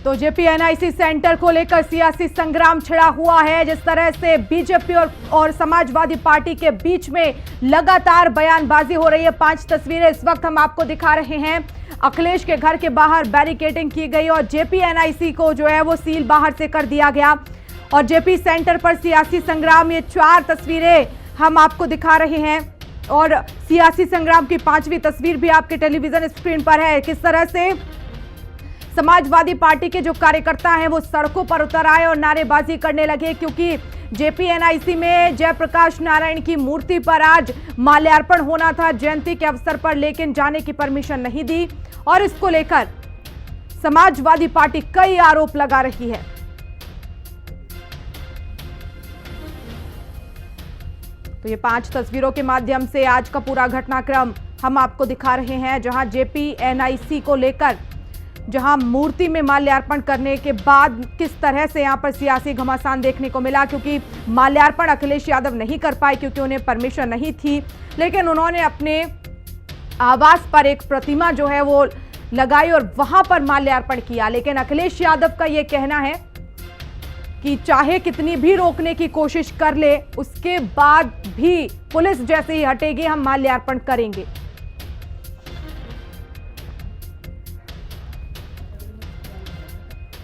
तो JPNIC centre को लेकर सियासी संग्राम छिड़ा हुआ है। जिस तरह से बीजेपी और समाजवादी पार्टी के बीच में लगातार बयानबाजी हो रही है। 5 तस्वीरें इस वक्त हम आपको दिखा रहे हैं। अखिलेश के घर के बाहर बैरिकेडिंग की गई और जेपीएनआईसी को जो है वो सील बाहर से कर दिया गया और जेपी सेंटर पर सियासी संग्राम, ये 4 तस्वीरें हम आपको दिखा रहे हैं और सियासी संग्राम की 5वीं तस्वीर भी आपके टेलीविजन स्क्रीन पर है। किस तरह से समाजवादी पार्टी के जो कार्यकर्ता हैं वो सड़कों पर उतर आए और नारेबाजी करने लगे, क्योंकि जेपीएनआईसी में जयप्रकाश नारायण की मूर्ति पर आज माल्यार्पण होना था जयंती के अवसर पर, लेकिन जाने की परमिशन नहीं दी और इसको लेकर समाजवादी पार्टी कई आरोप लगा रही है। तो ये 5 तस्वीरों के माध्यम से आज का पूरा घटनाक्रम हम आपको दिखा रहे हैं, जहां जेपीएनआईसी को लेकर जहां मूर्ति में माल्यार्पण करने के बाद किस तरह से यहां पर सियासी घमासान देखने को मिला, क्योंकि माल्यार्पण अखिलेश यादव नहीं कर पाए क्योंकि उन्हें परमिशन नहीं थी, लेकिन उन्होंने अपने आवास पर एक प्रतिमा जो है वो लगाई और वहां पर माल्यार्पण किया। लेकिन अखिलेश यादव का यह कहना है कि चाहे कितनी भी रोकने की कोशिश कर ले, उसके बाद भी पुलिस जैसे ही हटेगी हम माल्यार्पण करेंगे।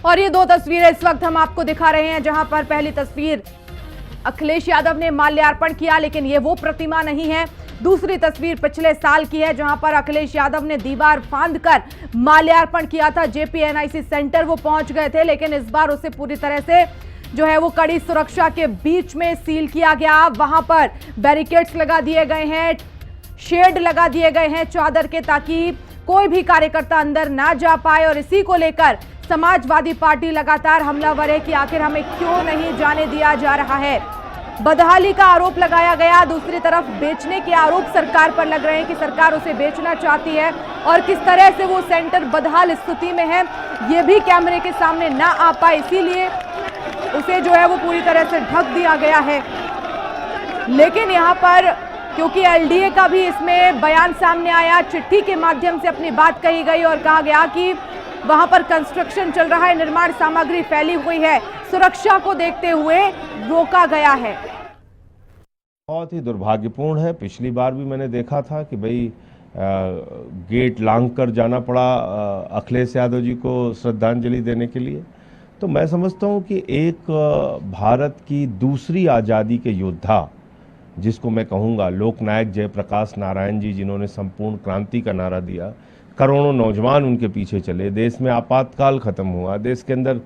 और ये 2 तस्वीरें इस वक्त हम आपको दिखा रहे हैं, जहां पर पहली तस्वीर अखिलेश यादव ने माल्यार्पण किया, लेकिन ये वो प्रतिमा नहीं है। दूसरी तस्वीर पिछले साल की है, जहां पर अखिलेश यादव ने दीवार फांदकर माल्यार्पण किया था। जेपीएनआईसी सेंटर वो पहुंच गए थे, लेकिन इस बार उसे पूरी तरह से जो है वो कड़ी सुरक्षा के बीच में सील किया गया। वहां पर बैरिकेड्स लगा दिए गए हैं, शेड लगा दिए गए हैं चादर के, ताकि कोई भी कार्यकर्ता अंदर ना जा पाए। और इसी को लेकर समाजवादी पार्टी लगातार हमलावर है कि आखिर हमें क्यों नहीं जाने दिया जा रहा है। बदहाली का आरोप लगाया गया, दूसरी तरफ बेचने के आरोप सरकार पर लग रहे हैं कि सरकार उसे बेचना चाहती है और किस तरह से वो सेंटर बदहाल स्थिति में है ये भी कैमरे के सामने ना आ पाए, इसीलिए उसे जो है वो पूरी तरह से ढक दिया गया है। लेकिन यहाँ पर क्योंकि एलडीए का भी इसमें बयान सामने आया, चिट्ठी के माध्यम से अपनी बात कही गई और कहा गया कि वहां पर कंस्ट्रक्शन चल रहा है, निर्माण सामग्री फैली हुई है, सुरक्षा को देखते हुए रोका गया है। बहुत ही दुर्भाग्यपूर्ण है। पिछली बार भी मैंने देखा था कि भाई गेट लांघ कर जाना पड़ा अखिलेश यादव जी को श्रद्धांजलि देने के लिए। तो मैं समझता हूं कि एक भारत की दूसरी आज़ादी के योद्धा, जिसको मैं कहूँगा लोकनायक जयप्रकाश नारायण जी, जिन्होंने संपूर्ण क्रांति का नारा दिया, करोड़ों नौजवान उनके पीछे चले, देश में आपातकाल खत्म हुआ, देश के अंदर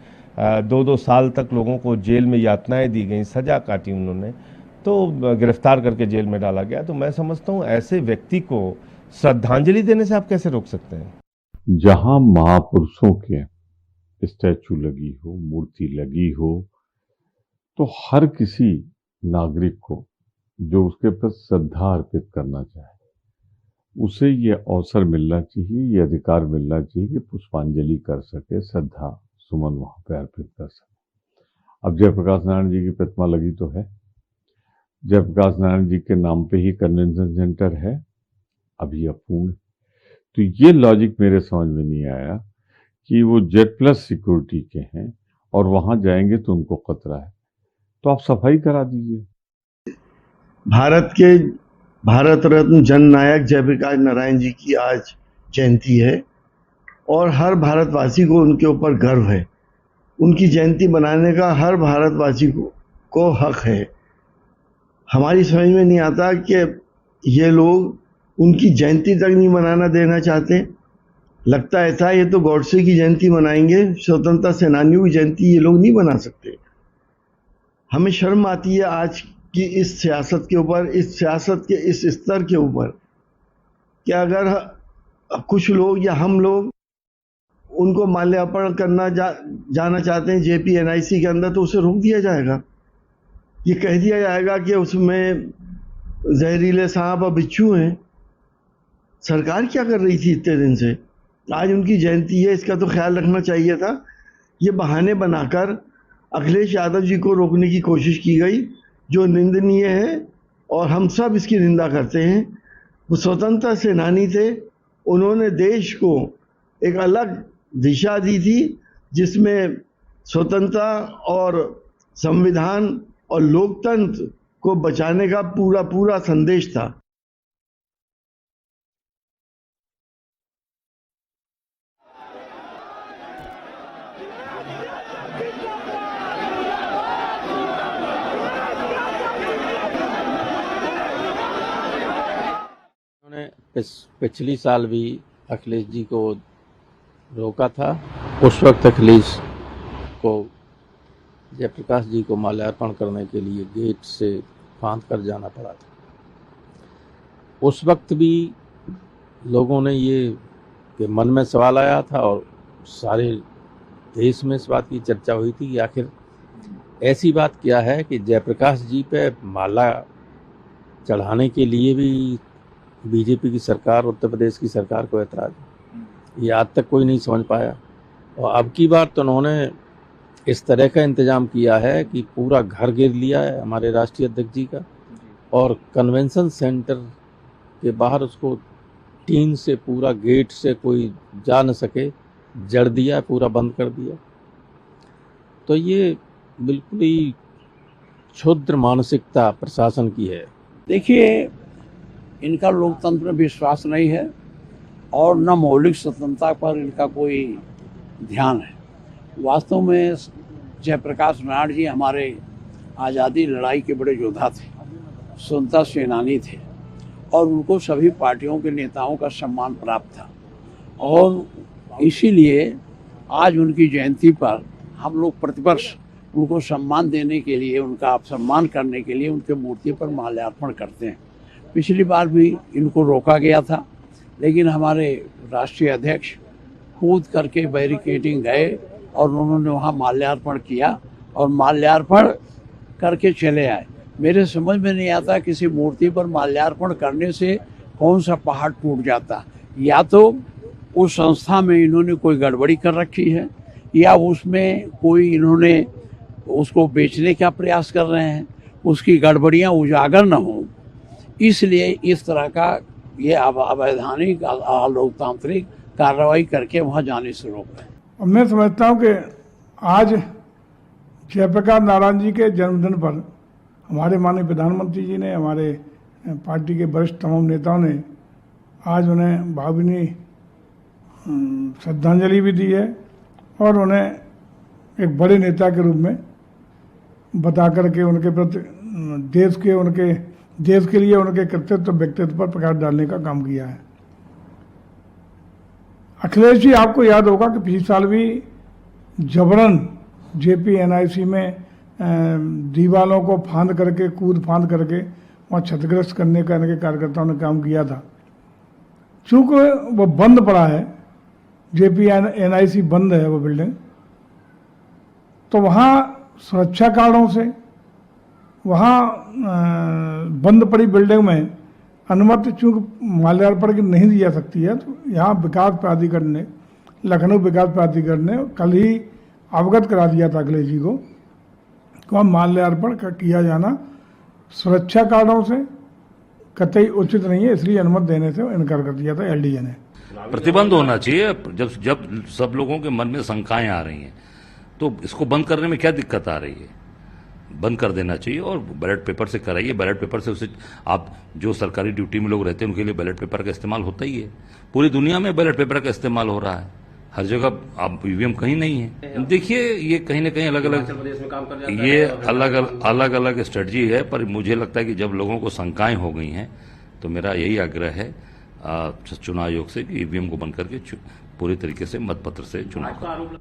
2-2 साल तक लोगों को जेल में यातनाएं दी गई, सजा काटी उन्होंने, तो गिरफ्तार करके जेल में डाला गया। तो मैं समझता हूँ ऐसे व्यक्ति को श्रद्धांजलि देने से आप कैसे रोक सकते हैं। जहां महापुरुषों के स्टैचू लगी हो, मूर्ति लगी हो, तो हर किसी नागरिक को जो उसके प्रति श्रद्धा अर्पित करना चाहे उसे ये अवसर मिलना चाहिए, ये अधिकार मिलना चाहिए कि पुष्पांजलि कर सके, श्रद्धा सुमन वहां पे अर्पित कर सके। अब जयप्रकाश नारायण जी की प्रतिमा लगी तो है, जयप्रकाश नारायण जी के नाम पे ही कन्वेंशन सेंटर है, अभी अपूर्ण। तो ये लॉजिक मेरे समझ में नहीं आया कि वो जेड प्लस सिक्योरिटी के हैं और वहां जाएंगे तो उनको खतरा है, तो आप सफाई करा दीजिए। भारत रत्न जननायक जयप्रकाश नारायण जी की आज जयंती है और हर भारतवासी को उनके ऊपर गर्व है। उनकी जयंती मनाने का हर भारतवासी को हक है। हमारी समझ में नहीं आता कि ये लोग उनकी जयंती तक नहीं मनाना देना चाहते। लगता ऐसा ये तो गॉडसे की जयंती मनाएंगे, स्वतंत्रता सेनानियों की जयंती ये लोग नहीं मना सकते। हमें शर्म आती है आज कि इस सियासत के ऊपर, इस सियासत के इस स्तर के ऊपर, कि अगर कुछ लोग या हम लोग उनको माल्यार्पण करना जाना चाहते हैं जेपीएनआईसी के अंदर, तो उसे रोक दिया जाएगा। ये कह दिया जाएगा कि उसमें जहरीले सांप और बिच्छू हैं। सरकार क्या कर रही थी इतने दिन से? आज उनकी जयंती है, इसका तो ख्याल रखना चाहिए था। ये बहाने बनाकर अखिलेश यादव जी को रोकने की कोशिश की गई, जो निंदनीय है और हम सब इसकी निंदा करते हैं। वो स्वतंत्रता सेनानी थे, उन्होंने देश को एक अलग दिशा दी थी जिसमें स्वतंत्रता और संविधान और लोकतंत्र को बचाने का पूरा पूरा संदेश था। उन्होंने पिछली साल भी अखिलेश जी को रोका था। उस वक्त अखिलेश को जयप्रकाश जी को माल्यार्पण करने के लिए गेट से फांद कर जाना पड़ा था। उस वक्त भी लोगों ने ये कि मन में सवाल आया था और सारे देश में इस बात की चर्चा हुई थी कि आखिर ऐसी बात क्या है कि जयप्रकाश जी पे माला चढ़ाने के लिए भी बीजेपी की सरकार, उत्तर प्रदेश की सरकार को ऐतराज है। ये आज तक कोई नहीं समझ पाया। और अब की बार तो उन्होंने इस तरह का इंतजाम किया है कि पूरा घर घेर लिया है हमारे राष्ट्रीय अध्यक्ष जी का, और कन्वेंशन सेंटर के बाहर उसको टीन से पूरा गेट से कोई जा न सके जड़ दिया, पूरा बंद कर दिया। तो ये बिल्कुल ही क्षुद्र मानसिकता प्रशासन की है। देखिए, इनका लोकतंत्र में विश्वास नहीं है और न मौलिक स्वतंत्रता पर इनका कोई ध्यान है। वास्तव में जयप्रकाश नारायण जी हमारे आज़ादी लड़ाई के बड़े योद्धा थे, स्वतंत्रता सेनानी थे और उनको सभी पार्टियों के नेताओं का सम्मान प्राप्त था। और इसीलिए आज उनकी जयंती पर हम लोग प्रतिवर्ष उनको सम्मान देने के लिए, उनका सम्मान करने के लिए उनके मूर्ति पर माल्यार्पण करते हैं। पिछली बार भी इनको रोका गया था, लेकिन हमारे राष्ट्रीय अध्यक्ष कूद करके बैरिकेडिंग गए और उन्होंने वहाँ माल्यार्पण किया और माल्यार्पण करके चले आए। मेरे समझ में नहीं आता किसी मूर्ति पर माल्यार्पण करने से कौन सा पहाड़ टूट जाता। या तो उस संस्था में इन्होंने कोई गड़बड़ी कर रखी है या उसमें कोई इन्होंने उसको बेचने का प्रयास कर रहे हैं, उसकी गड़बड़ियाँ उजागर न हो, इसलिए इस तरह का ये अवैधानिक अलोकतांत्रिक कार्रवाई करके वहाँ जाने से रोक रहे हैं। मैं समझता हूँ कि आज जयप्रकाश नारायण जी के जन्मदिन पर हमारे माननीय प्रधानमंत्री जी ने, हमारे पार्टी के वरिष्ठ तमाम नेताओं ने आज उन्हें भावभीनी श्रद्धांजलि भी दी है और उन्हें एक बड़े नेता के रूप में बता करके उनके प्रति देश के लिए उनके कर्तव्य व्यक्तित्व पर प्रकाश डालने का काम किया है। अखिलेश जी, आपको याद होगा कि पिछले साल भी जबरन JP-NIC में दीवालों को फांद करके वहाँ क्षतिग्रस्त करने का इनके कार्यकर्ताओं ने काम किया था। चूँकि वो बंद पड़ा है, JP-NIC बंद है वो बिल्डिंग, तो वहाँ सुरक्षा कारणों से वहाँ बंद पड़ी बिल्डिंग में अनुमति चूँकि माल्यार्पण की नहीं दी जा सकती है, तो यहाँ विकास प्राधिकरण ने, लखनऊ विकास प्राधिकरण ने कल ही अवगत करा दिया था अखिलेश जी को कि माल्यार्पण किया जाना सुरक्षा कारणों से कतई उचित नहीं है, इसलिए अनुमति देने से इनकार कर दिया था LDA ने। प्रतिबंध होना चाहिए। जब सब लोगों के मन में शंकाएं आ रही हैं तो इसको बंद करने में क्या दिक्कत आ रही है? बंद कर देना चाहिए और बैलेट पेपर से कराइए। बैलेट पेपर से उसे आप जो सरकारी ड्यूटी में लोग रहते हैं उनके लिए बैलेट पेपर का इस्तेमाल होता ही है। पूरी दुनिया में बैलेट पेपर का इस्तेमाल हो रहा है, हर जगह। आप EVM कहीं नहीं है। देखिए, ये कहीं ना कहीं अलग अलग स्ट्रेटजी है, पर मुझे लगता है कि जब लोगों को शंकाएं हो गई हैं तो मेरा यही आग्रह है चुनाव आयोग से कि EVM को बंद करके पूरी तरीके से मतपत्र से चुनाव करें।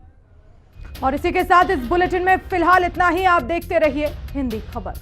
और इसी के साथ इस बुलेटिन में फिलहाल इतना ही। आप देखते रहिए हिंदी खबर।